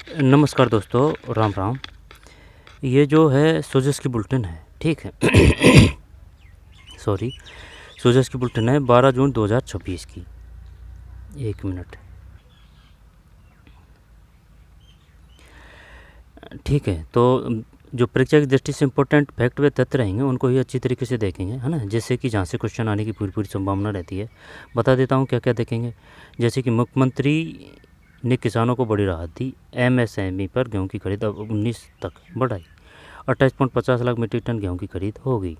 नमस्कार दोस्तों, राम राम। ये जो है सोजस की बुलेटिन है, ठीक है। सॉरी, सोजस की बुलेटिन है 12 जून 2026 की। एक मिनट, ठीक है। तो जो परीक्षा की दृष्टि से इम्पोर्टेंट फैक्ट व तथ्य रहेंगे उनको ही अच्छी तरीके से देखेंगे, है ना, जैसे कि जहाँ से क्वेश्चन आने की पूरी पूरी संभावना रहती है। बता देता हूँ क्या क्या देखेंगे। जैसे कि मुख्यमंत्री ने किसानों को बड़ी राहत दी, एमएसएमई पर गेहूं की खरीद अब 19 तक बढ़ाई, 28.50 लाख मीट्रिक टन गेहूं की खरीद हो गई,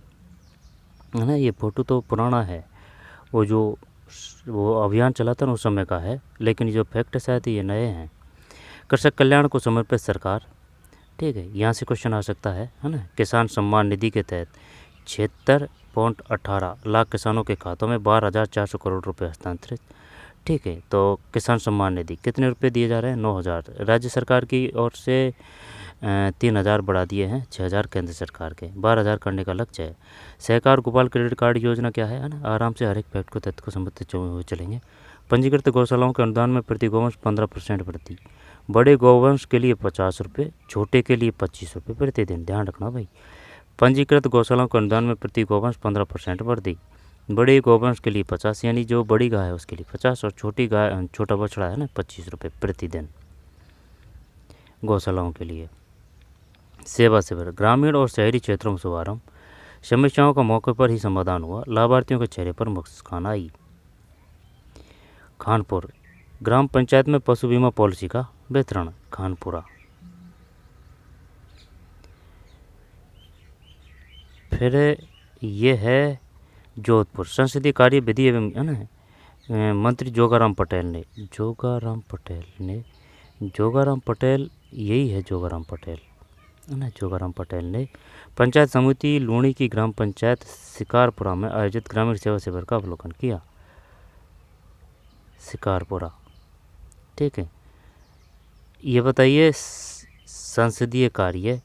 है ना। ये फ़ोटो तो पुराना है, वो अभियान चला था ना उस समय का है, लेकिन जो फैक्ट है शायद ये नए हैं। कृषक कल्याण को समर्पित सरकार, ठीक है। यहाँ से क्वेश्चन आ सकता है ना। किसान सम्मान निधि के तहत 76.18 लाख किसानों के खातों में 12,400 करोड़ रुपए हस्तांतरित, ठीक है। तो किसान सम्मान निधि कितने रुपए दिए जा रहे हैं? 9,000 राज्य सरकार की ओर से, 3,000 बढ़ा दिए हैं, 6,000 केंद्र सरकार के, 12,000 करने का लक्ष्य है। सहकार गोपाल क्रेडिट कार्ड योजना क्या है ना, आराम से हर एक फैक्ट को तथ्य को समझते हुए चलेंगे। पंजीकृत गौशालाओं के अनुदान में प्रति गौवंश 15% वृद्धि, बड़े गौवंश के लिए 50 रुपये, छोटे के लिए 25 रुपये प्रतिदिन। ध्यान रखना भाई, पंजीकृत गौशालाओं के अनुदान में प्रति गौवंश 15% वृद्धि, बड़े गौवंश के लिए 50, यानी जो बड़ी गाय है उसके लिए 50, और छोटी गाय छोटा बछड़ा है ना 25 रुपये प्रतिदिन गौशालाओं के लिए। सेवा शिविर ग्रामीण और शहरी क्षेत्रों में शुभारंभ, समस्याओं का मौके पर ही समाधान हुआ, लाभार्थियों के चेहरे पर मुस्कान आई। खानपुर ग्राम पंचायत में पशु बीमा पॉलिसी का वितरण, खानपुरा। फिर ये है जोधपुर, संसदीय कार्य विधि एवं, है ना, मंत्री जोगाराम पटेल ने यही है जोगाराम पटेल, है ना, जोगाराम पटेल ने पंचायत समिति लूणी की ग्राम पंचायत शिकारपुरा में आयोजित ग्रामीण सेवा शिविर का अवलोकन किया। शिकारपुरा, ठीक है। ये बताइए संसदीय कार्य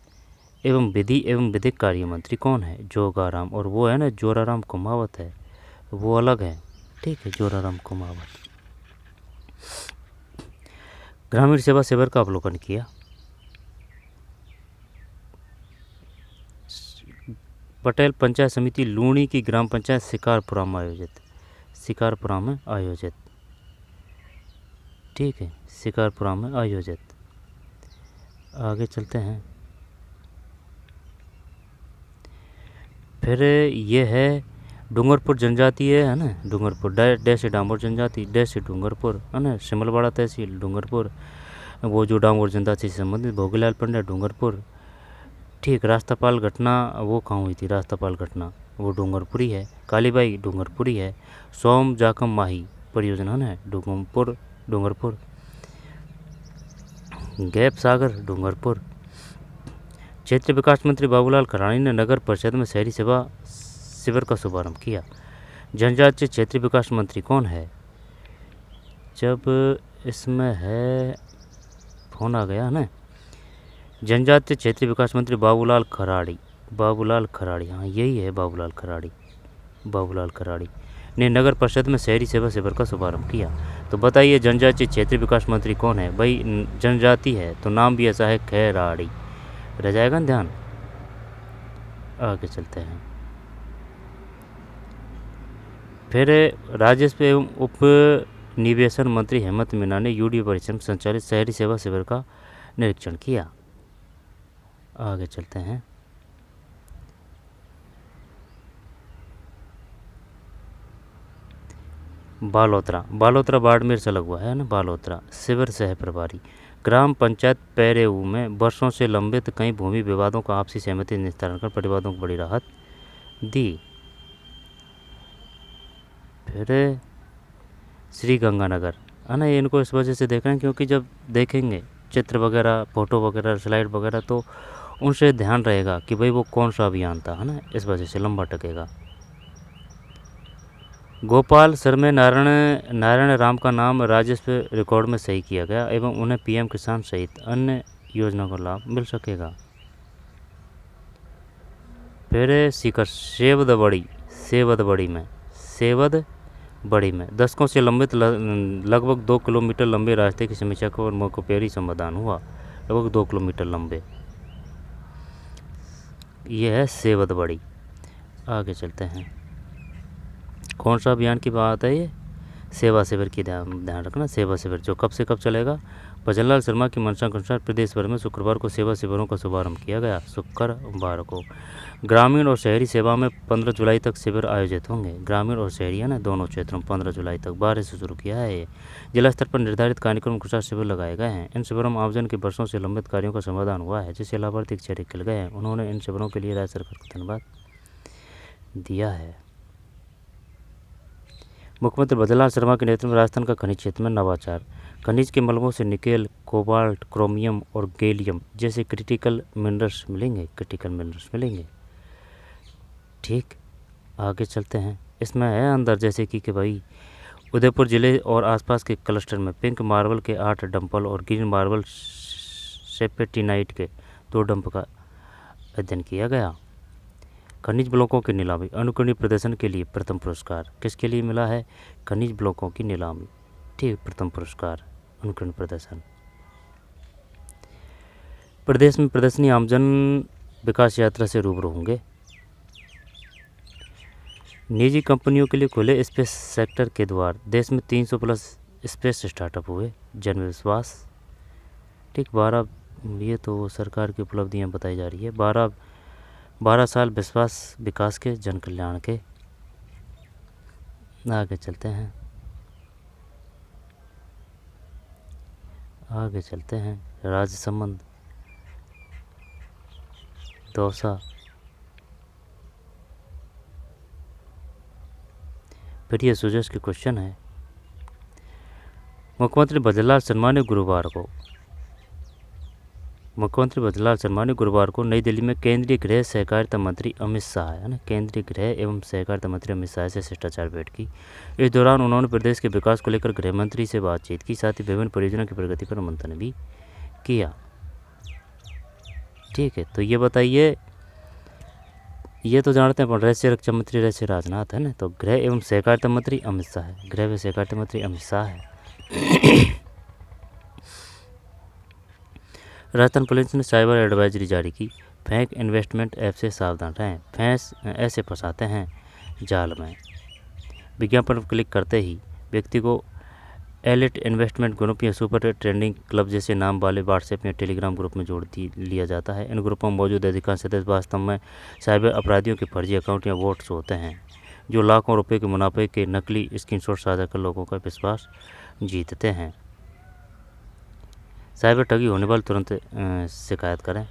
एवं विधि एवं विधिक कार्य मंत्री कौन है? जोगाराम, और वो है ना जोराराम कुमावत है, वो अलग है, ठीक है, जोराराम कुमावत। ग्रामीण सेवा शिविर का अवलोकन किया। पटेल पंचायत समिति लूणी की ग्राम पंचायत शिकारपुरा में आयोजित, ठीक है, शिकारपुरा में आयोजित। आगे चलते हैं। फिर ये है डूंगरपुर जनजातीय, है ना, डूंगरपुर डैश डामोर जनजाति, डैश डूंगरपुर, है ना, सिमलवाड़ा तहसील डूंगरपुर, वो जो डामोर जनजाति से संबंधित भोगीलाल पंड्या डूंगरपुर, ठीक। रास्तापाल घटना वो कहाँ हुई थी? रास्तापाल घटना वो डूंगरपुरी है। कालीबाई डूंगरपुरी है। सोम जाकम माही परियोजना है डूंगरपुर। गैप सागर डूंगरपुर। क्षेत्रीय विकास मंत्री बाबूलाल खराणी ने नगर परिषद में शहरी सेवा शिविर का शुभारंभ किया। जनजातीय क्षेत्रीय विकास मंत्री कौन है? जब इसमें है फोन आ गया ना, जनजातीय क्षेत्रीय विकास मंत्री बाबूलाल खराड़ी, हाँ यही है, बाबूलाल खराड़ी ने नगर परिषद में शहरी सेवा शिविर का शुभारंभ किया। तो बताइए जनजातीय क्षेत्रीय विकास मंत्री कौन है भाई? जनजाति है तो नाम भी ऐसा है, खैराड़ी। रह जाएगा ना ध्यान। आगे चलते हैं। फिर राजस्व एवं उप निवेशन मंत्री हेमंत मीना ने यूडीओ परिसर में संचालित शहरी सेवा शिविर का निरीक्षण किया। आगे चलते हैं। बालोतरा बाड़मेर से लग हुआ है ना, बालोतरा शिविर सह प्रभारी। ग्राम पंचायत पैरेऊ में वर्षों से लंबित कई भूमि विवादों का आपसी सहमति निस्तारण कर परिवादों को बड़ी राहत दी। फिर श्री गंगानगर, है ना, इनको इस वजह से देख रहे हैं क्योंकि जब देखेंगे चित्र वगैरह, फोटो वगैरह, स्लाइड वगैरह, तो उनसे ध्यान रहेगा कि भाई वो कौन सा अभियान था, है ना, इस वजह से लंबा टकेगा। गोपाल सरमे नारायण राम का नाम राजस्व रिकॉर्ड में सही किया गया एवं उन्हें पीएम किसान सहित अन्य योजनाओं का लाभ मिल सकेगा। फिर सीकर सेवदबड़ी में दशकों से लंबित लगभग 2 किलोमीटर लंबे रास्ते की समीक्षा को और मौके पर ही समाधान हुआ। लगभग 2 किलोमीटर लंबे। ये है सेवदबड़ी। आगे चलते हैं। कौन सा अभियान की बात है ये? सेवा शिविर की ध्यान रखना। सेवा शिविर जो कब से कब चलेगा? भजनलाल शर्मा की मंशा के अनुसार प्रदेश भर में शुक्रवार को सेवा शिविरों का शुभारंभ किया गया। शुक्रवार को ग्रामीण और शहरी सेवा में 15 जुलाई तक शिविर आयोजित होंगे। ग्रामीण और शहरी है ना, दोनों क्षेत्रों में 15 जुलाई तक 12 से शुरू किया है ये। जिला स्तर पर निर्धारित कार्यक्रम के अनुसार शिविर लगाए गए हैं। इन शिविरों में आयोजन के वर्षों से लंबित कार्यों का समाधान हुआ है, जिससे लाभार्थी के चेहरे खिल गए हैं। उन्होंने इन शिविरों के लिए राज्य सरकार को धन्यवाद दिया है। मुख्यमंत्री भजनलाल शर्मा के नेतृत्व में राजस्थान का खनिज क्षेत्र में नवाचार। खनिज के मलबों से निकेल, कोबाल्ट, क्रोमियम और गैलियम जैसे क्रिटिकल मिनरल्स मिलेंगे। ठीक, आगे चलते हैं। इसमें है अंदर जैसे कि भाई उदयपुर जिले और आसपास के क्लस्टर में पिंक मार्बल के 8 डंपल और ग्रीन मार्बल सेपेटिनाइट के 2 डंप का अध्ययन किया गया। खनिज ब्लॉकों की नीलामी, अनुकरणीय प्रदर्शन के लिए प्रथम पुरस्कार किसके लिए मिला है? खनिज ब्लॉकों की नीलामी, ठीक, प्रथम पुरस्कार अनुकरणीय प्रदर्शन। प्रदेश में प्रदर्शनी आमजन विकास यात्रा से रूबरू होंगे। निजी कंपनियों के लिए खुले स्पेस सेक्टर के द्वार। देश में 300 प्लस स्पेस स्टार्टअप हुए। जन विश्वास, ठीक, 12, ये तो सरकार की उपलब्धियां बताई जा रही है। 12 साल विश्वास विकास के, जन कल्याण के। आगे चलते हैं। राज्य संबंध, दौसा। फिर ये सुजस के क्वेश्चन है। मुख्यमंत्री भजनलाल शर्मा ने गुरुवार को नई दिल्ली में केंद्रीय गृह सहकारिता मंत्री अमित शाह, है ना, केंद्रीय गृह एवं सहकारिता मंत्री अमित शाह से शिष्टाचार भेंट की। इस दौरान उन्होंने प्रदेश के विकास को लेकर गृह मंत्री से बातचीत की, साथ ही विभिन्न परियोजनाओं की प्रगति पर मंथन भी किया। ठीक है, तो ये बताइए, ये तो जानते हैं, पर रहस्य रक्षा मंत्री रहस्य राजनाथ है ना, तो गृह एवं सहकारिता मंत्री अमित शाह है। गृह एवं सहकारिता मंत्री अमित शाह है। राजस्थान पुलिस ने साइबर एडवाइजरी जारी की। फेक इन्वेस्टमेंट ऐप से सावधान रहें, ऐसे फंसाते हैं जाल में। विज्ञापन पर क्लिक करते ही व्यक्ति को एलिट इन्वेस्टमेंट ग्रुप या सुपर ट्रेंडिंग क्लब जैसे नाम वाले व्हाट्सएप या टेलीग्राम ग्रुप में जोड़ लिया जाता है। इन ग्रुपों में मौजूद अधिकांश सदस्य वास्तव में साइबर अपराधियों के फर्जी अकाउंट या बोट्स होते हैं, जो लाखों रुपए के मुनाफे के नकली स्क्रीनशॉट साझा कर लोगों का विश्वास जीतते हैं। साइबर ठगी होने वाले तुरंत शिकायत करें।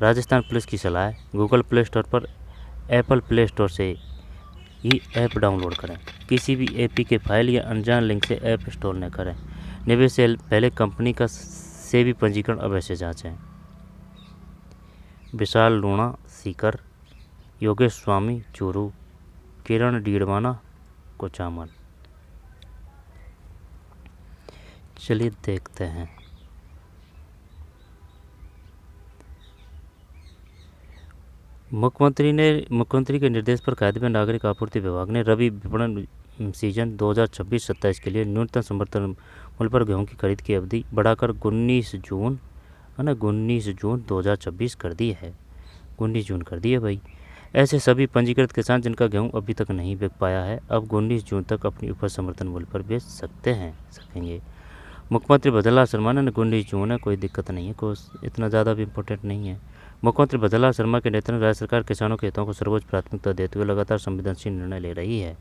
राजस्थान पुलिस की सलाह है, गूगल प्ले स्टोर पर एप्पल प्ले स्टोर से ही ऐप डाउनलोड करें। किसी भी एपीके फाइल या अनजान लिंक से ऐप इंस्टॉल न करें। निवेश से पहले कंपनी का सेबी पंजीकरण अवश्य जांचें। विशाल लूणा सीकर, योगेश स्वामी चूरू, किरण डीडवाना कोचामन। चलिए देखते हैं। मुख्यमंत्री के निर्देश पर खाद्य एवं नागरिक आपूर्ति विभाग ने रबी विपणन सीजन 2026-27 के लिए न्यूनतम समर्थन मूल्य पर गेहूं की खरीद की अवधि बढ़ाकर 19 जून 2026 कर दी है। 19 जून कर दी है भाई। ऐसे सभी पंजीकृत किसान जिनका गेहूं अभी तक नहीं बिक पाया है, अब 19 जून तक अपनी उपज समर्थन मूल्य पर बेच सकेंगे। मुख्यमंत्री भजनलाल शर्मा ने 19 जून है, कोई दिक्कत नहीं है, कोई इतना ज़्यादा भी इम्पोर्टेंट नहीं है। मुख्यमंत्री भजनलाल शर्मा के नेतृत्व में राज्य सरकार किसानों के हितों को सर्वोच्च प्राथमिकता देते हुए लगातार संवेदनशील निर्णय ले रही है।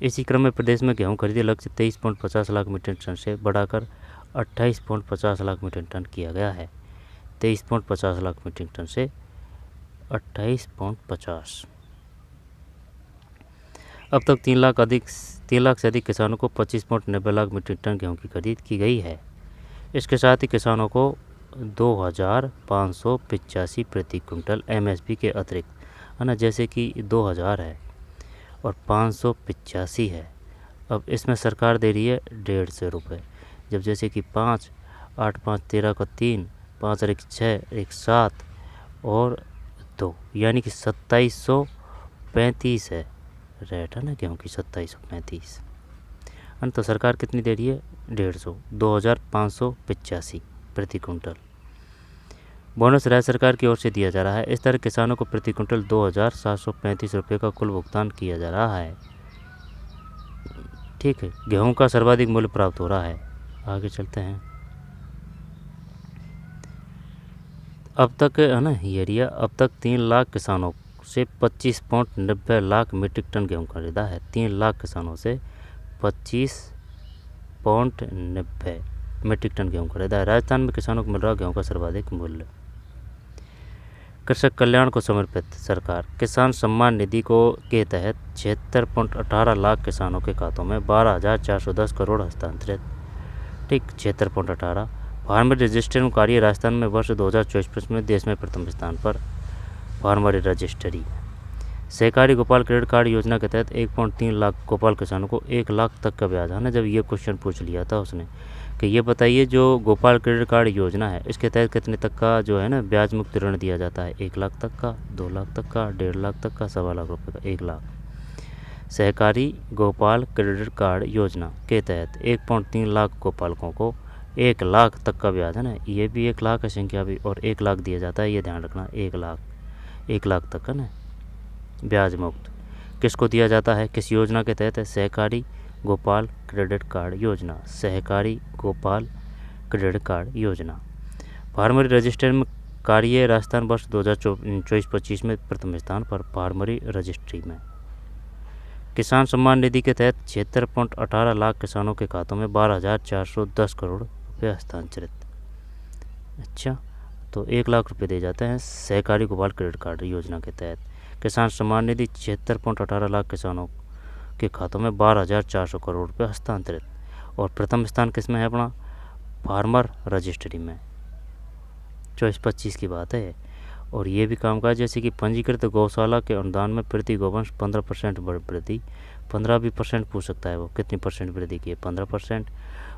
इसी क्रम में प्रदेश में गेहूं खरीदी लक्ष्य 23.50 लाख मीट्रिक टन से बढ़ाकर 28.50 लाख मीट्रिक टन किया गया है। 23.50 लाख मीट्रिक टन से 28.50। अब तक 3 लाख से अधिक किसानों को 25.90 लाख मीट्रिक टन गेहूं की खरीद की गई है। इसके साथ ही किसानों को 2,585 प्रति क्विंटल एमएसपी के अतिरिक्त, है ना, जैसे कि 2,000 है और 585 है, अब इसमें सरकार दे रही है 150 रुपये। जब जैसे कि 5, 8, 5, 13 का 3, 5 और 1 6, 1 7 और 2, यानी कि 2735 है रेट, है ना, गेहूँ की 2735। तो सरकार कितनी दे रही है? 150, 2,585 प्रति क्विंटल। बोनस राज्य सरकार की ओर से दिया जा रहा है। इस तरह किसानों को प्रति क्विंटल 2,735 रुपये का कुल भुगतान किया जा रहा है। ठीक है, गेहूं का सर्वाधिक मूल्य प्राप्त हो रहा है। आगे चलते हैं। अब तक है ना एरिया, अब तक 3 लाख किसानों से 25.90 लाख मीट्रिक टन गेहूँ खरीदा है। 3 लाख किसानों से 25.90 मीट्रिक टन गेहूँ खरीदा है। राजस्थान में किसानों को मिल रहा गेहूँ का सर्वाधिक मूल्य। कृषक कल्याण को समर्पित सरकार किसान सम्मान निधि को के तहत 76.18 लाख किसानों के खातों में 12,410 करोड़ हस्तांतरित। ठीक, 76.18। फार्मर रजिस्ट्री कार्य राजस्थान में वर्ष 2024 में देश में प्रथम स्थान पर। फार्मर रजिस्ट्री सहकारी गोपाल क्रेडिट कार्ड योजना के तहत 1.3 लाख गोपाल किसानों को 1 लाख तक का ब्याज है ना। जब ये क्वेश्चन पूछ लिया था उसने कि ये बताइए जो गोपाल क्रेडिट कार्ड योजना है इसके तहत कितने तक का जो है ना ब्याज मुक्त ऋण दिया जाता है। 1 लाख तक का, 2 लाख तक का, 1.5 लाख तक का, 1.25 लाख रुपये का, 1 लाख। सहकारी गोपाल क्रेडिट कार्ड योजना के तहत 1.3 लाख गोपालकों को 1 लाख तक का ब्याज है ना। ये भी 1 लाख है संख्या भी, और 1 लाख दिया जाता है, ये ध्यान रखना। 1 लाख तक का ना ब्याज मुक्त किसको दिया जाता है, किस योजना के तहत है? सहकारी गोपाल क्रेडिट कार्ड योजना। सहकारी गोपाल क्रेडिट कार्ड योजना। फार्मरी रजिस्ट्री में कार्य राजस्थान वर्ष 2024-25 में प्रथम स्थान पर। फार्मरी रजिस्ट्री में किसान सम्मान निधि के तहत 76.18 लाख किसानों के खातों में 12,410 करोड़ रुपये हस्तांतरित। अच्छा, तो 1 लाख रुपये दिए जाते हैं सहकारी गोपाल क्रेडिट कार्ड योजना के तहत। किसान सम्मान निधि 76.18 लाख किसानों के खातों में 12,400 करोड़ रुपये हस्तांतरित। और प्रथम स्थान किस में है अपना? फार्मर रजिस्ट्री में। 24-25 की बात है। और ये भी कामकाज जैसे कि पंजीकृत गौशाला के अनुदान में प्रति गौवंश 15% वृद्धि। 15 भी परसेंट पूछ सकता है वो, कितनी परसेंट वृद्धि की है? 15%।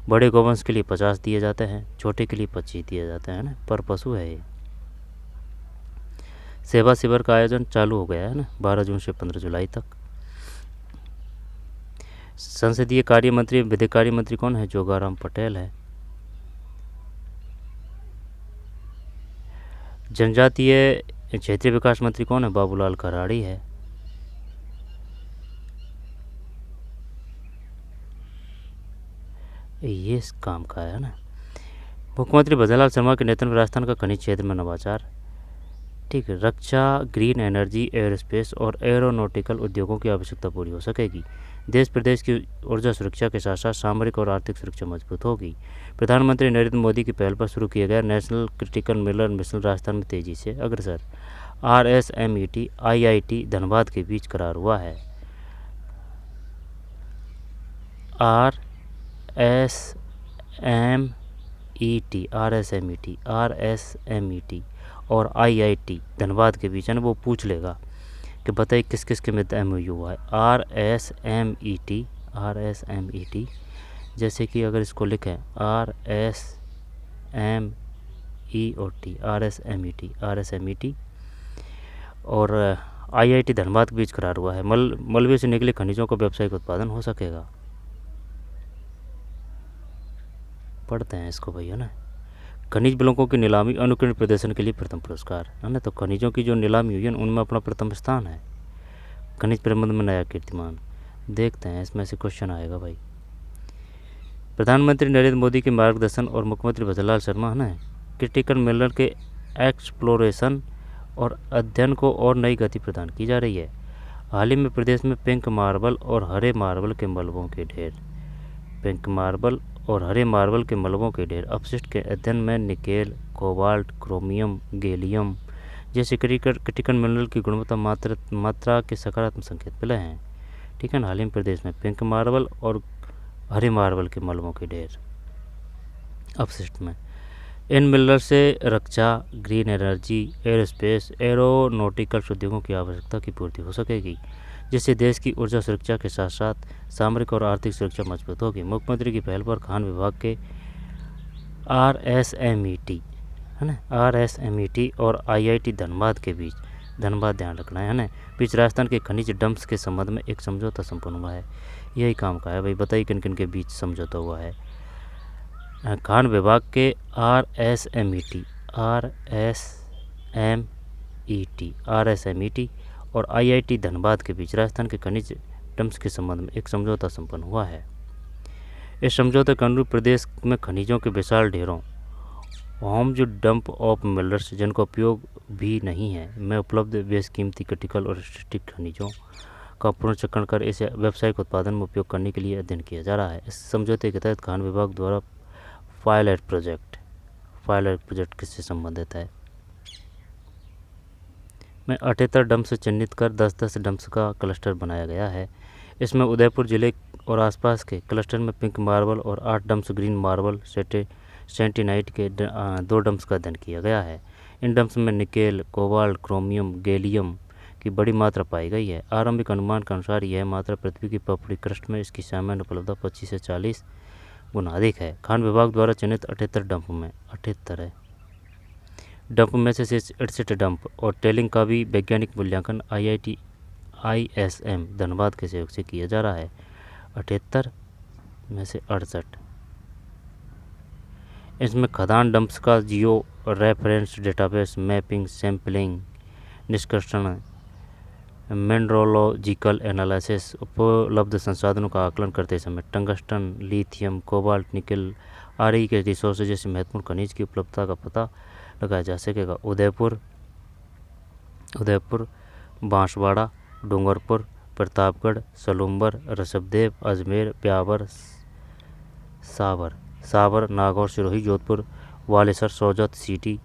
बड़े गौवंश के लिए 50 दिए जाते हैं, छोटे के लिए 25 दिए जाते हैं ना, पर पशु है ये। सेवा शिविर का आयोजन चालू हो गया है ना 12 जून से 15 जुलाई तक। संसदीय कार्य मंत्री विधिक कार्य मंत्री कौन है? जोगाराम पटेल है। जनजातीय क्षेत्रीय विकास मंत्री कौन है? बाबूलाल खराड़ी है। ये इस काम का है ना। मुख्यमंत्री भजनलाल शर्मा के नेतृत्व में राजस्थान का खनिज क्षेत्र में नवाचार। ठीक है, रक्षा, ग्रीन एनर्जी, एयरोस्पेस और एरोनॉटिकल उद्योगों की आवश्यकता पूरी हो सकेगी। देश प्रदेश की ऊर्जा सुरक्षा के साथ साथ सामरिक और आर्थिक सुरक्षा मजबूत होगी। प्रधानमंत्री नरेंद्र मोदी की पहल पर शुरू किया गया national critical mineral mission Rajasthan में तेजी से अग्रसर। RSMET IIT धनबाद के बीच करार हुआ है। RSMET और IIT धनबाद के बीच है ना, वो पूछ लेगा कि बताइए किस किस के मध्य MOU हुआ है। RSMET जैसे कि अगर इसको लिखें RSMET और IIT धनबाद के बीच करार हुआ है। मलबे से निकले खनिजों का व्यावसायिक उत्पादन हो सकेगा। पढ़ते हैं इसको भैया ना। खनिज ब्लॉकों की नीलामी अनुकरण प्रदर्शन के लिए प्रथम पुरस्कार है ना। तो खनिजों की जो नीलामी हुई है उनमें अपना प्रथम स्थान है। खनिज प्रबंधन में नया कीर्तिमान। देखते हैं इसमें से क्वेश्चन आएगा भाई। प्रधानमंत्री नरेंद्र मोदी के मार्गदर्शन और मुख्यमंत्री भजनलाल शर्मा है ना क्रिटिकल मिनरल के एक्सप्लोरेशन और अध्ययन को और नई गति प्रदान की जा रही है। हाल ही में प्रदेश में पिंक मार्बल और हरे मार्बल के मलबों के ढेर अपशिष्ट के अध्ययन में निकेल, कोबाल्ट, क्रोमियम, गैलियम जैसे क्रिटिकल मिनरल की गुणवत्ता मात्रा के सकारात्मक संकेत मिले हैं। ठीक है ना। हाल ही में प्रदेश में पिंक मार्बल और हरे मार्बल के मलबों के ढेर अपशिष्ट में इन मिनरल से रक्षा, ग्रीन एनर्जी, एयरोस्पेस, एरोनॉटिकल उद्योगों की आवश्यकता की पूर्ति हो सकेगी, जिससे देश की ऊर्जा सुरक्षा के साथ साथ सामरिक और आर्थिक सुरक्षा मजबूत होगी। मुख्यमंत्री की पहल पर खान विभाग के RSMET और IIT धनबाद के बीच, धनबाद ध्यान रखना है ना, बीच राजस्थान के खनिज डंप्स के संबंध में एक समझौता संपन्न हुआ है। यही काम का है भाई। बताइए किन किन के बीच समझौता हुआ है। खान विभाग के RSMET RSMET और IIT धनबाद के बीच राजस्थान के खनिज डंप्स के संबंध में एक समझौता संपन्न हुआ है। इस समझौते के अनुरूप प्रदेश में खनिजों के विशाल ढेरों होम जो डंप ऑफ मिनरल्स जिनका उपयोग भी नहीं है में उपलब्ध बेशकीमती क्रिटिकल और स्ट्रेटेजिक खनिजों का पुनर्चक्रण कर इसे व्यावसायिक उत्पादन में उपयोग करने के लिए अध्ययन किया जा रहा है। इस समझौते के तहत खान विभाग द्वारा पायलट प्रोजेक्ट किससे संबंधित है में 78 डंप से चिन्हित कर 10-10 डंप्स का क्लस्टर बनाया गया है। इसमें उदयपुर जिले और आसपास के क्लस्टर में पिंक मार्बल और 8 डंप्स ग्रीन मार्बल सेंटिनाइट के 2 डंप्स का अध्ययन किया गया है। इन डंप्स में निकेल, कोबाल्ट, क्रोमियम, गैलियम की बड़ी मात्रा पाई गई है। आरंभिक अनुमान के अनुसार यह मात्रा पृथ्वी की पपड़ी क्रस्ट में इसकी सामान्य उपलब्धता 25 से 40 गुना अधिक है। खान विभाग द्वारा चयनित 78 डंप में 78 डंप में से 68 डंप और टेलिंग का भी वैज्ञानिक मूल्यांकन ISM धनबाद के सहयोग से किया जा रहा है। 78 में से 68 इसमें खदान डंप्स का geo reference database mapping, sampling, निष्कर्षण, मिनरोलॉजिकल एनालिसिस, उपलब्ध संसाधनों का आकलन करते समय टंगस्टन, लिथियम, कोबाल्ट, निकल आदि के रिसोर्सेज जैसे महत्वपूर्ण खनिज की उपलब्धता का पता लगाया जा सकेगा। उदयपुर, बांसवाड़ा, डूंगरपुर, प्रतापगढ़, सलूम्बर, ऋषभदेव, अजमेर, ब्यावर, सावर, नागौर, सिरोही, जोधपुर, बालेसर, सोजत, सीटी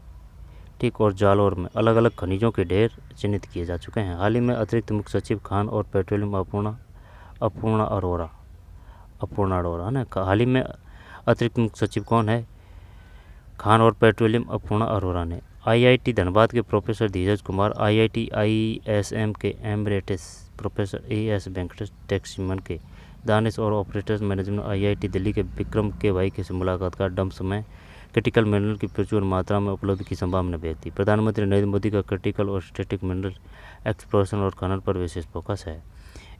ठीक और जालौर में अलग अलग खनिजों के ढेर चिन्हित किए जा चुके हैं। हाल ही में अतिरिक्त मुख्य सचिव खान और पेट्रोलियम अपूर्णा अरोरा है ना। हाल ही में अतिरिक्त मुख्य सचिव कौन है? खान और पेट्रोलियम अपूर्णा अरोरा ने IIT धनबाद के प्रोफेसर धीरज कुमार, IIT ISM के एमरेटिस प्रोफेसर AS वेंकटेश, टेक्सीमन के दानिश और ऑपरेटर्स मैनेजमेंट IIT दिल्ली के विक्रम के भाई के से मुलाकात कर डंप्स में क्रिटिकल मिनरल की प्रचुर मात्रा में उपलब्ध की संभावना व्यक्त की। प्रधानमंत्री नरेंद्र मोदी का क्रिटिकल और स्ट्रेटेजिक मिनरल एक्सप्लोरेशन और खनन पर विशेष फोकस है।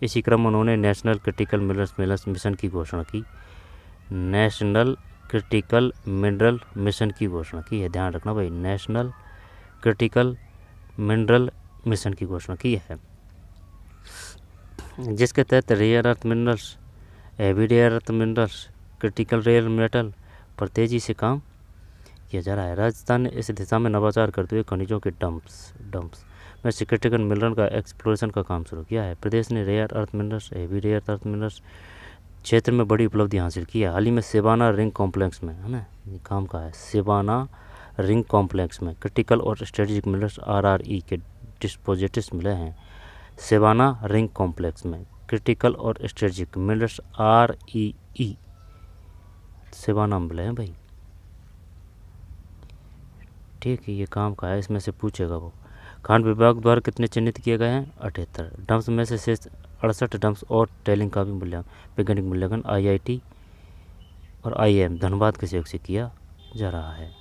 इसी क्रम में उन्होंने नेशनल क्रिटिकल मिनरल्स मिशन की घोषणा की। नेशनल क्रिटिकल मिनरल मिशन की घोषणा की है। ध्यान रखना भाई, नेशनल क्रिटिकल मिनरल मिशन की घोषणा की है, जिसके तहत rare earth minerals, heavy rare earth minerals, critical rare metal पर तेजी से काम किया जा रहा है। राजस्थान ने इस दिशा में नवाचार करते हुए खनिजों के डंप्स में से क्रिटिकल मिनरल का एक्सप्लोरेशन का काम शुरू किया है। प्रदेश ने rare earth minerals, heavy rare earth minerals क्षेत्र में बड़ी उपलब्धि हासिल की है। हाल ही में सेवाना रिंग कॉम्प्लेक्स में, है ना, ये काम का है, सेवाना रिंग कॉम्प्लेक्स में क्रिटिकल और स्ट्रेटेजिक मिनरल्स RRE के डिस्पोजिट्स मिले हैं। सेवाना रिंग कॉम्प्लेक्स में क्रिटिकल और स्ट्रेटेजिक मिनरल्स REE सेवाना मिले हैं भाई, ठीक है। ये काम का है, इसमें से पूछेगा वो। खान विभाग द्वारा कितने चिन्हित किए गए हैं? 78 डंप्स में से 68 डंप्स और टेलिंग का भी वैज्ञानिक मूल्यांकन IIT और IIM धनबाद के सहयोग से किया जा रहा है।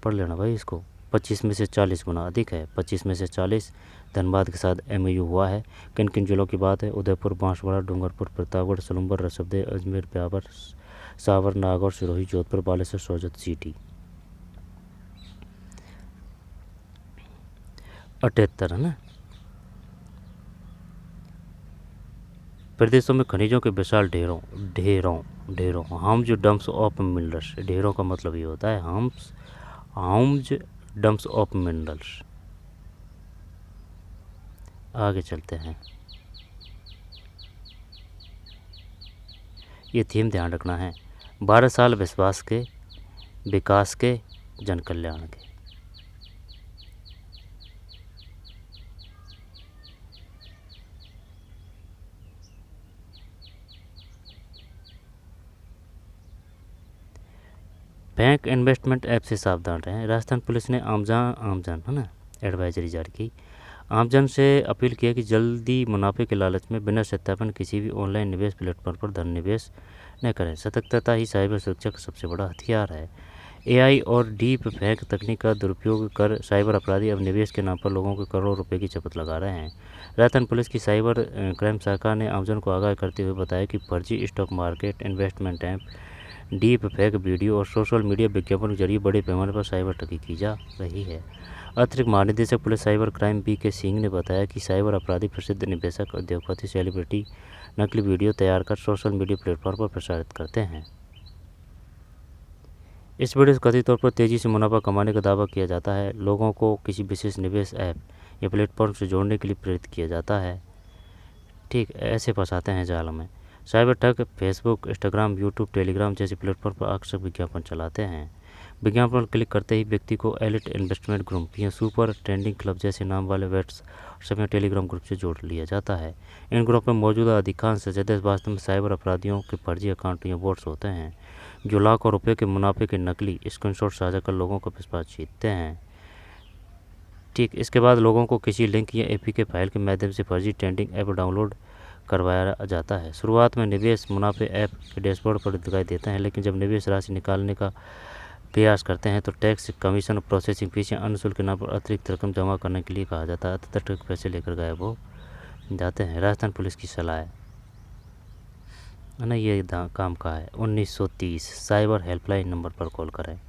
पढ़ लेना भाई इसको। 25 में से 40 गुना अधिक है। 25 में से 40 धनबाद के साथ MOU हुआ है। किन किन जिलों की बात है? उदयपुर, बांसवाड़ा, डूंगरपुर, प्रतापगढ़, सलूम्बर, ऋषभदेव, अजमेर, ब्यावर, सावर, नागौर, सिरोही, जोधपुर, बालेश्वर, सोजत, सीटी। 78 है ना। प्रदेशों में खनिजों के विशाल ढेरों हाउम्स डंप्स ऑफ मिनरल्स। ढेरों का मतलब ये होता है हाउम्स डंप्स ऑफ मिनरल्स। आगे चलते हैं। ये थीम ध्यान रखना है, 12 साल विश्वास के, विकास के, जन कल्याण के। बैंक इन्वेस्टमेंट ऐप से सावधान रहें। राजस्थान पुलिस ने आमजन है ना एडवाइजरी जारी की। आमजन से अपील किया कि जल्दी मुनाफे के लालच में बिना सत्यापन किसी भी ऑनलाइन निवेश प्लेटफॉर्म पर धन निवेश न करें। सतर्कता ही साइबर सुरक्षा का सबसे बड़ा हथियार है। AI और डीप फेक तकनीक का दुरुपयोग कर साइबर अपराधी अब निवेश के नाम पर लोगों को करोड़ों रुपए की शपथ लगा रहे हैं। राजस्थान पुलिस की साइबर क्राइम शाखा ने आमजन को आगाह करते हुए बताया कि फर्जी stock market, investment app, deep fake video और सोशल मीडिया विज्ञापन के जरिए बड़े पैमाने पर साइबर ठगी की जा रही है। अतिरिक्त महानिदेशक police cyber crime BK Singh ने बताया कि साइबर अपराधी प्रसिद्ध निवेशक, उद्योगपति, सेलिब्रिटी नकली वीडियो तैयार कर सोशल मीडिया प्लेटफॉर्म पर प्रसारित करते हैं। इस वीडियो से कथित तौर पर तेज़ी से मुनाफा कमाने का दावा किया जाता है। लोगों को किसी विशेष निवेश ऐप या प्लेटफॉर्म से जोड़ने के लिए प्रेरित किया जाता है। ठीक, ऐसे फंसाते हैं जाल में। साइबर ठग फेसबुक, इंस्टाग्राम, यूट्यूब, टेलीग्राम जैसे प्लेटफॉर्म पर आकर्षक विज्ञापन चलाते हैं। विज्ञापन पर क्लिक करते ही व्यक्ति को एलिट इन्वेस्टमेंट ग्रुप या सुपर ट्रेंडिंग क्लब जैसे नाम वाले व्हाट्सएप या टेलीग्राम ग्रुप से जोड़ लिया जाता है। इन ग्रुप में मौजूदा अधिकांश सदस्य वास्तव में साइबर अपराधियों के फर्जी अकाउंट या बोट्स होते हैं, जो लाखों रुपये के मुनाफे के नकली स्क्रीनशॉट साझा कर लोगों का विश्वास जीतते हैं। ठीक, इसके बाद लोगों को किसी लिंक या APK फाइल के माध्यम से फर्जी ट्रेंडिंग ऐप डाउनलोड करवाया जाता है। शुरुआत में निवेश मुनाफे ऐप के डैशबोर्ड पर दिखाई देते हैं, लेकिन जब निवेश राशि निकालने का प्रयास करते हैं तो टैक्स, कमीशन, प्रोसेसिंग फीस या अन्य शुल्क के नाम पर अतिरिक्त रकम जमा करने के लिए कहा जाता है। अतिरिक्त पैसे लेकर गायब हो जाते हैं। राजस्थान पुलिस की सलाह है ना, ये काम का है। 1930 साइबर हेल्पलाइन नंबर पर कॉल करें।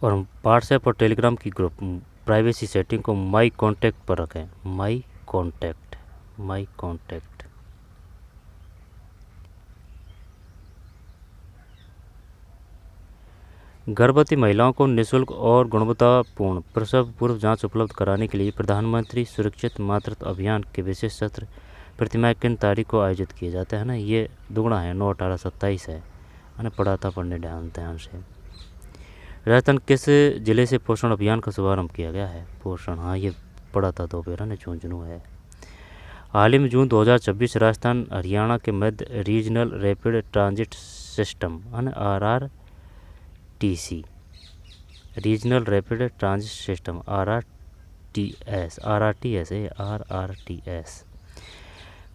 और व्हाट्सएप और टेलीग्राम की ग्रुप प्राइवेसी सेटिंग को माई कॉन्टैक्ट पर रखें। माई कॉन्टैक्ट। गर्भवती महिलाओं को निःशुल्क और गुणवत्तापूर्ण प्रसव पूर्व जांच उपलब्ध कराने के लिए प्रधानमंत्री सुरक्षित मातृत्व अभियान के विशेष सत्र प्रतिमाह किन तारीख को आयोजित किए जाते हैं ना, ये दुगुना है, 9, 18, 27 है ना। पढ़ा था, पढ़ने ध्यान से। राजस्थान किस जिले से पोषण अभियान का शुभारंभ किया गया है? पोषण, हाँ ये पढ़ा था दोपहर ने, झुंझुनू है। हाल ही में जून 2026 राजस्थान हरियाणा के मध्य regional rapid transit system RRTC regional rapid transit system RRTS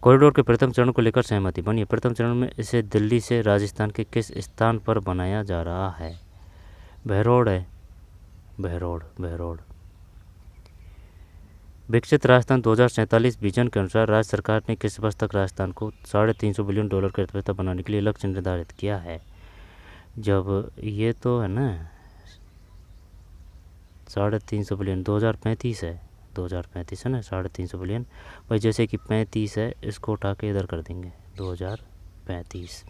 corridor के प्रथम चरण को लेकर सहमति बनी है। प्रथम चरण में इसे दिल्ली से राजस्थान के किस स्थान पर बनाया जा रहा है? बहरोड है, बहरोड। विकसित राजस्थान 2047 विजन के अनुसार राज्य सरकार ने किस वर्ष तक राजस्थान को $350 बिलियन की अर्थव्यवस्था बनाने के लिए लक्ष्य निर्धारित किया है? जब ये तो है ना 350 बिलियन 2035 है, 2035 है ना, 350 बिलियन भाई, जैसे कि 35 है, इसको उठा के इधर कर देंगे 2035।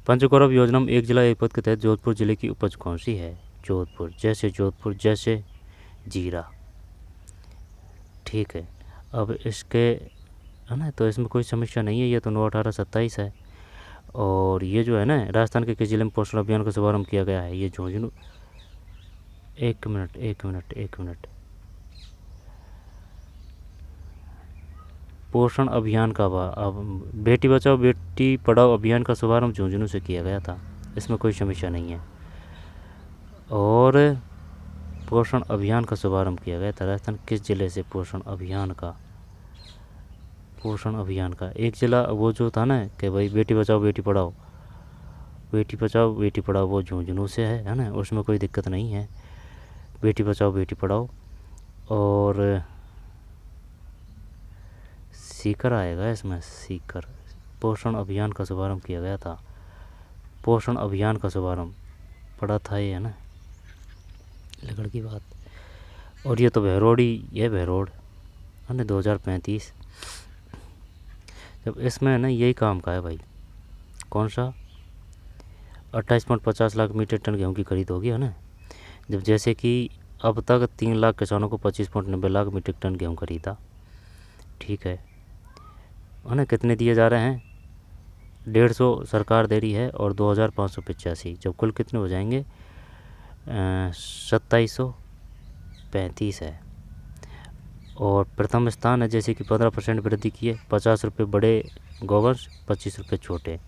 पंचगौरव योजना में एक जिला एक पद के तहत जोधपुर जिले की उपज कौन सी है? जोधपुर जैसे जीरा। ठीक है, अब इसके है ना, तो इसमें कोई समस्या नहीं है, ये तो 9, 18, 27 है। और ये जो है ना, राजस्थान के किस जिले में पोषण अभियान का शुभारंभ किया गया है? ये झुंझुनू। एक मिनट। पोषण अभियान का अब बेटी बचाओ बेटी पढ़ाओ अभियान का शुभारंभ झुंझुनू से किया गया था, इसमें कोई समस्या नहीं है। और पोषण अभियान का शुभारंभ किया गया था राजस्थान किस जिले से? पोषण अभियान का एक जिला वो जो था ना कि भाई बेटी बचाओ बेटी पढ़ाओ वो झुंझुनू से है ना, उसमें कोई दिक्कत नहीं है। बेटी बचाओ बेटी पढ़ाओ। और सीकर आएगा इसमें, सीकर। पोषण अभियान का शुभारंभ किया गया था, पोषण अभियान का शुभारंभ पड़ा था ये, है ना, लगड़ की बात। और ये तो बहरोड है ना, 2035। जब इसमें है ना यही काम का है भाई, कौन सा? 28.50 लाख मीट्रिक टन गेहूँ की खरीद होगी, है ना। जब जैसे कि अब तक 3 लाख किसानों को 25.90 लाख मीट्रिक टन गेहूँ खरीदा। ठीक है ना। कितने दिए जा रहे हैं? 150 सरकार दे रही है और 2585, जब कुल कितने हो जाएंगे? 2735 है। और प्रथम स्थान है जैसे कि 15% वृद्धि की है, 50 रुपये बड़े गोवंश, 25 रुपये छोटे।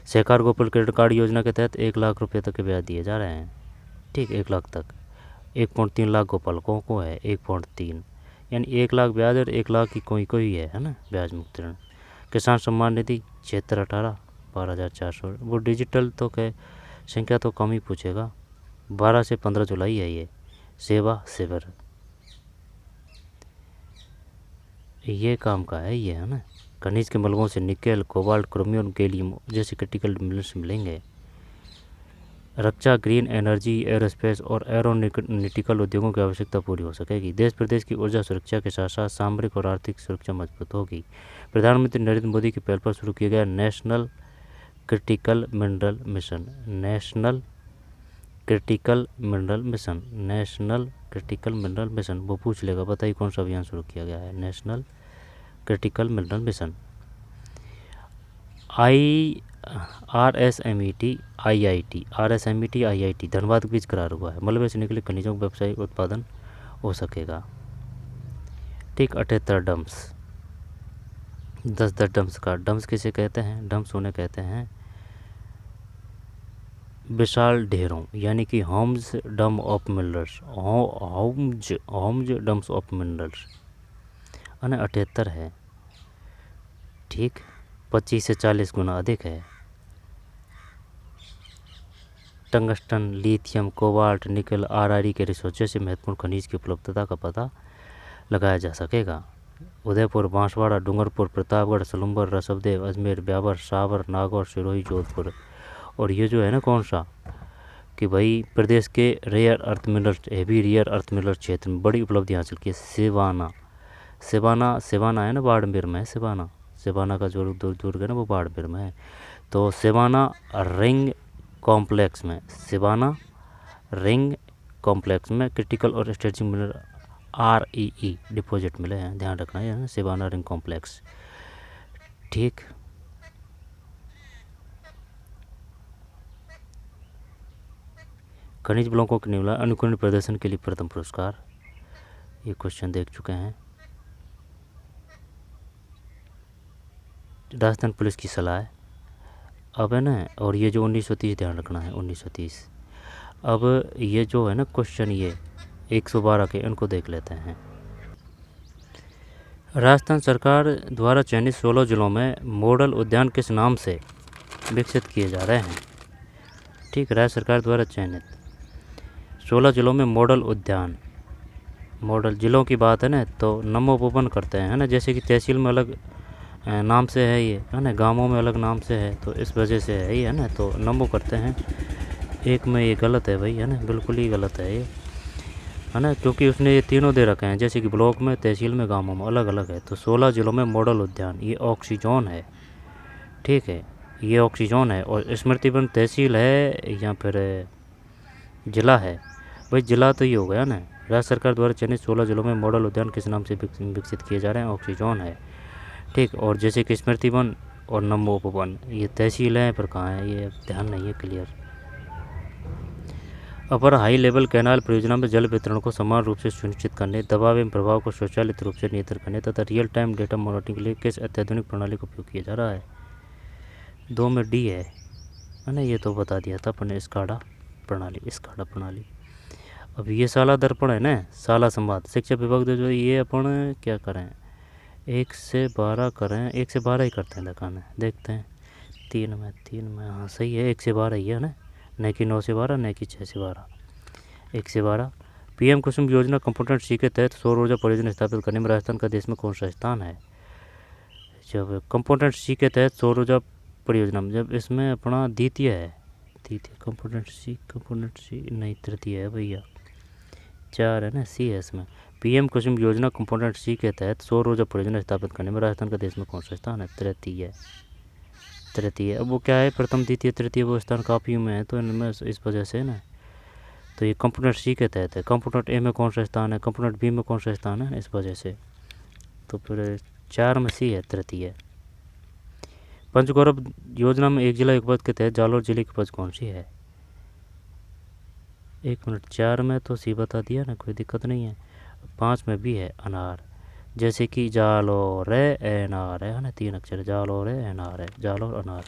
सहकार गोपाल क्रेडिट कार्ड योजना के तहत 1 लाख रुपये तक के ब्याज दिए जा रहे हैं। ठीक, 1 लाख तक। 1.3 लाख गोपालकों को है, 1.3 यानी 1 लाख ब्याज और 1 लाख की कोई है ना ब्याज मुक्त ऋण। किसान सम्मान निधि 7618 12,400। वो डिजिटल तो क्या संख्या तो कम ही पूछेगा। 12 से 15 जुलाई है ये सेवा शिविर, ये काम का है ये, है ना। खनिज के मलबों से निकेल, कोबाल्ट, क्रोमियम, गैलियम जैसे क्रिटिकल मिनरल्स मिलेंगे। रक्षा, ग्रीन एनर्जी, एरोस्पेस और एरोनॉटिकल उद्योगों की आवश्यकता पूरी हो सकेगी। देश प्रदेश की ऊर्जा सुरक्षा के साथ साथ सामरिक और आर्थिक सुरक्षा मजबूत होगी। प्रधानमंत्री नरेंद्र मोदी की पहल पर शुरू किया गया national critical mineral mission. National critical mineral mission, national critical mineral mission, वो पूछ लेगा, बताइए कौन सा अभियान शुरू किया गया है। National critical mineral mission. RSMET IIT Dhanbad के बीच करार हुआ है। मलबे से निकले खनिजों का व्यावसायिक उत्पादन हो सकेगा। ठीक। 78 डम्प्स, 10 डम्प्स का। डम्प्स किसे कहते हैं? डम्प्स उन्हें कहते हैं विशाल ढेरों, यानी कि होम्स डम ऑफ मिनरल्स, होम्स डम्प्स ऑफ मिनरल्स। 78 है। ठीक। 25 से 40 गुना अधिक है। Tungsten, lithium, cobalt, nickel, RRE के रिसोर्स जैसे महत्वपूर्ण खनिज की उपलब्धता का पता लगाया जा सकेगा। उदयपुर, बांसवाड़ा, डूंगरपुर, प्रतापगढ़, सलूम्बर, रसबदेव, अजमेर, ब्यावर, सावर, नागौर, सिरोही, जोधपुर। और ये जो है ना कौन सा कि भाई प्रदेश के rare earth minerals, heavy rare earth minerals क्षेत्र में बड़ी उपलब्धि हासिल की है। सिवाना है ना, बाड़मेर में है सिवाना का जो दुर्ग है ना वो बाड़मेर में है। तो सिवाना रिंग कॉम्प्लेक्स में क्रिटिकल और स्ट्रेटेजिक मिनरल REE डिपॉजिट मिले हैं। ध्यान रखना है ना, सिवाना रिंग कॉम्प्लेक्स। ठीक। खनिज ब्लॉकों के निर्माण अनुकूल प्रदर्शन के लिए प्रथम पुरस्कार, ये क्वेश्चन देख चुके हैं। राजस्थान पुलिस की सलाह है अब है ना, और ये जो 1930 ध्यान रखना है 1930। अब ये जो है ना क्वेश्चन, ये 112 के, इनको देख लेते हैं। राजस्थान सरकार द्वारा चयनित 16 जिलों में मॉडल उद्यान किस नाम से विकसित किए जा रहे हैं? ठीक। राज्य सरकार द्वारा चयनित 16 जिलों में मॉडल उद्यान, मॉडल जिलों की बात है ना तो नमोपोपन करते हैं, है ना। जैसे कि तहसील में अलग नाम से है ये, है ना, गांवों में अलग नाम से है, तो इस वजह से है ये, है ना, तो नमो करते हैं। एक में ये गलत है भाई, है ना, बिल्कुल ही गलत है ये, है ना, क्योंकि उसने ये तीनों दे रखे हैं, जैसे कि ब्लॉक में, तहसील में, गाँवों में अलग अलग है। तो 16 जिलों में मॉडल उद्यान, ये ऑक्सीजोन है। ठीक है, ये ऑक्सीजोन है। और स्मृतिवन तहसील है या फिर जिला है? भाई जिला तो ये हो गया ना। राज्य सरकार द्वारा चयनित 16 जिलों में मॉडल उद्यान किस नाम से विकसित किए जा रहे हैं? ऑक्सीजोन है। ठीक। और जैसे कि स्मृतिवन और नमोपवन ये तहसील है, पर कहाँ है ये ध्यान नहीं है क्लियर। अपर हाई लेवल कैनाल परियोजना में जल वितरण को समान रूप से सुनिश्चित करने, दबाव एवं प्रभाव को स्वचालित रूप से नियंत्रित करने तथा रियल टाइम डेटा मॉनिटरिंग के लिए किस अत्याधुनिक प्रणाली का उपयोग किया जा रहा है? 2 में D है ना, ये तो बता दिया था अपने स्काडा प्रणाली। अब ये साला दर्पण है ना, साला संवाद शिक्षा विभाग जो ये अपन क्या करें, 1 से 12 करें, 1 से 12 ही करते हैं, दिखाना देखते हैं। 3 में हाँ सही है, 1 से 12 ही है ना, न कि 9 से 12, न कि 6 से 12, 1 से 12। PM कुसुम योजना कंपोनेंट C के तहत सौर ऊर्जा परियोजना स्थापित करने में राजस्थान का देश में कौन सा स्थान है? जब कंपोनेंट C के तहत सौर ऊर्जा परियोजना में, जब इसमें अपना द्वितीय है, कंपोनेंट C नहीं, तृतीय है भैया, 4 है ना, C है इसमें। PM कुसुम योजना कंपोनेंट C के तहत सौर ऊर्जा परियोजना स्थापित करने में राजस्थान का देश में कौन सा स्थान है? तृतीय। अब वो क्या है, प्रथम, द्वितीय, तृतीय वो स्थान काफी में है, तो इनमें इस वजह से ना, तो ये कंपोनेंट C के तहत है। कंपोनेंट A में कौन सा स्थान है? कंपोनेंट B में कौन सा स्थान है? इस वजह से तो फिर 4 में C है, तृतीय। पंचगौरव योजना में एक जिला एक पद के तहत जालौर जिले की पद कौन सी है? 1 मिनट, 4 में तो C बता दिया ना, कोई दिक्कत नहीं है। 5 में भी है अनार, जैसे कि जालौर एनार है ना, 3 अक्षर, जालौर एनार है, जालौर अनार।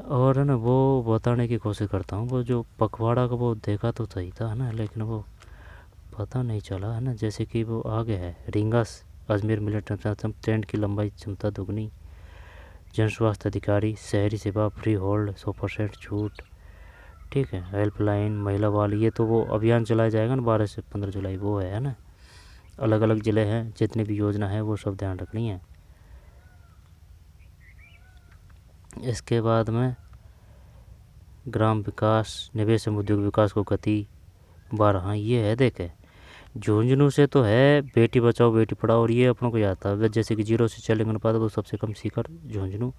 और है ना वो बताने की कोशिश करता हूँ, वो जो पखवाड़ा का वो देखा तो सही था, है ना, लेकिन वो पता नहीं चला, है ना। जैसे कि वो आगे है रिंगस, अजमेर मिलिट ट्रेन की लंबाई क्षमता दुगनी, जन स्वास्थ्य अधिकारी, शहरी सेवा, फ्री होल्ड, 100% छूट। ठीक है, हेल्पलाइन, महिला वाली, ये तो वो अभियान चलाया जाएगा ना 12 से 15 जुलाई, वो है ना। अलग अलग ज़िले हैं, जितनी भी योजना है वो सब ध्यान रखनी है। इसके बाद में ग्राम विकास, निवेश एवं उद्योग विकास को गति 12। हाँ ये है, देखे झुंझुनू से तो है बेटी बचाओ बेटी पढ़ाओ, और ये अपनों को याद था, जैसे कि 0 से 6 लिंगानुपात तो सबसे कम सीकर झुंझुनू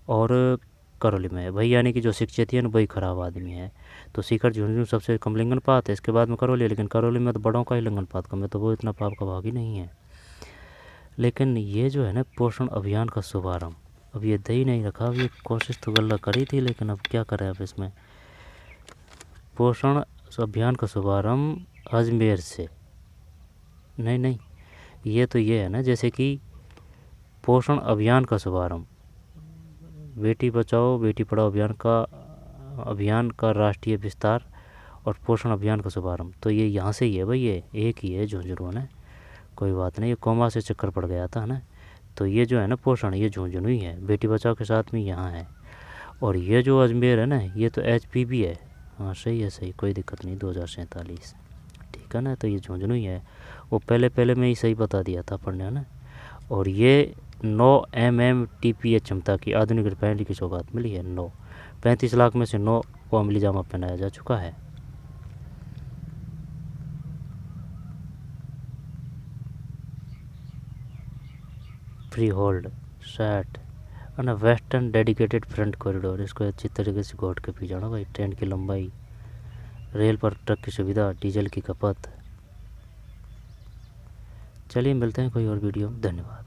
और करौली में है भाई, यानी कि जो शिक्षित है ना वही खराब आदमी है। तो सीकर झुंझुनू सबसे कम लिंगानुपात है, इसके बाद में करौली, लेकिन करौली में तो बड़ों का ही लिंगानुपात कम है, तो वो इतना पाप का भागी नहीं है। लेकिन ये जो है ना पोषण अभियान का शुभारंभ, अब ये दे ही नहीं रखा, अब ये कोशिश तो गल्ला करी थी, लेकिन अब क्या करें अब इसमें। पोषण अभियान का शुभारंभ अजमेर से, नहीं ये तो ये है ना, जैसे कि पोषण अभियान का शुभारंभ, बेटी बचाओ बेटी पढ़ाओ अभियान का राष्ट्रीय विस्तार और पोषण अभियान का शुभारंभ, तो ये यहाँ से ही है भाई, ये एक ही है झुंझुनू है ना, कोई बात नहीं, ये कोमा से चक्कर पड़ गया था ना। तो ये जो है ना पोषण, ये झुंझुनू ही है, बेटी बचाओ के साथ में यहाँ है। और ये जो अजमेर है ना, ये तो HPB है। हाँ सही है, सही, कोई दिक्कत नहीं, 2047, ठीक है ना। तो ये झुंझुनू ही है, वो पहले में ही सही बता दिया था अपन ने, है ना। और ये 9 MMTPA क्षमता की आधुनिक रिफाइनरी की सौगात मिली है। 9, 35 लाख में से 9 को अमली जामा पहनाया जा चुका है। फ्री होल्ड सेट और वेस्टर्न डेडिकेटेड फ्रंट कॉरिडोर, इसको अच्छी तरीके से घोट के पी जाना भाई। ट्रेन की लंबाई, रेल पर ट्रक की सुविधा, डीजल की खपत। चलिए मिलते हैं कोई और वीडियो में, धन्यवाद।